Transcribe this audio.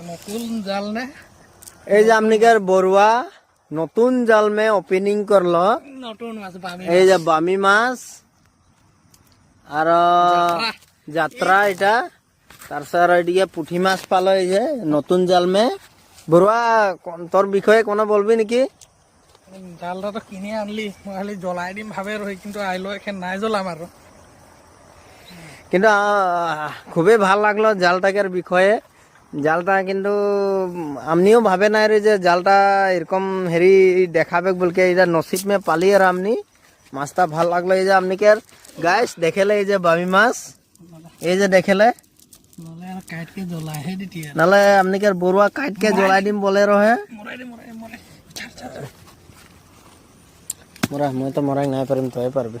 নতুন জাল নে এই যে আমনিকার বড়ুয়া নতুন জাল মে ওপেনিং করলো নতুন মাছ পাবি এই যে বামি মাছ আর যাত্রা এটা তারপর এদিকে পুঁঠি মাছ পালো এই যে নতুন জাল মে বড়ুয়া তোর বিষয়ে কোনো বলবি নাকি জালটা তো কিনে আনলি মই খালি জ্বলাই দিম ভাবে রহি কিন্তু আইলো এখন নাই জ্বলাম আর কিন্তু খুবই ভাল লাগলো জালটাকের বিষয়ে জালটা কিন্তু আমনিও ভাবে নাই রে যে জালটা এরকম হেরি দেখাবে বলকে এটা নসিব মে পালি আর আমনি মাছটা ভাল লাগলো এই যে আমনিকে গাইস দেখেলে এই যে বামি মাছ এই যে দেখেলে নহলে আর কাটকে জ্বলাই হে দিতি আর নালে আমনিকে বড়ুয়া কাটকে জ্বলাই দিম বলে রহে মরাই দে মরাই ছাড় ছাড় মোরা মই তো মরাই নাই পারিম তই পারবি